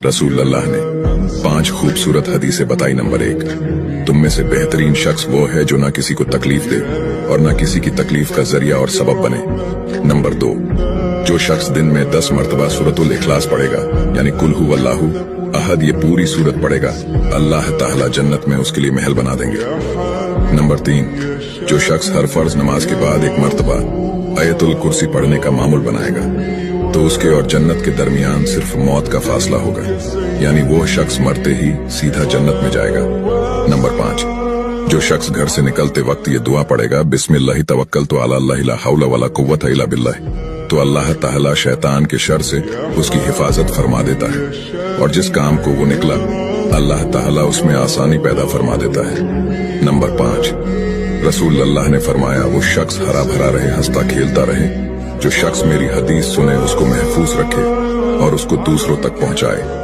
रसूल अल्लाह ने 5 खूबसूरत हदीसें बताई। नंबर 1, तुम में से बेहतरीन शख्स वो है जो ना किसी को तकलीफ दे और ना किसी की तकलीफ का जरिया और सबब बने। नंबर 2, जो शख्स दिन में 10 मरतबा सूरतुल इखलास पढ़ेगा यानी कुल हु अल्लाहु अहद, ये पूरी सूरत पढ़ेगा, अल्लाह ताला जन्नत में उसके लिए महल बना देंगे। नंबर 3, जो शख्स हर फर्ज नमाज के बाद 1 मरतबा आयतुल कुर्सी पढ़ने का मामूल बनाएगा तो उसके और जन्नत के दरमियान सिर्फ मौत का फासला होगा, यानी वो शख्स मरते ही सीधा जन्नत में जाएगा। नंबर 5, जो शख्स घर से निकलते वक्त ये दुआ पढ़ेगा, बिस्मिल्लाहि तवक्कलतु अला अल्लाह ला हौला वला कुव्वता इल्ला बिल्लाह, तो अल्लाह ताला शैतान के शर से उसकी हिफाजत फरमा देता है और जिस काम को वो निकला अल्लाह ताला उसमें आसानी पैदा फरमा देता है। नंबर 5, रसूल अल्लाह ने फरमाया, वो शख्स हरा भरा रहे, हंसता खेलता रहे, जो शख्स मेरी हदीस सुने उसको महफूज रखे और उसको दूसरों तक पहुंचाए।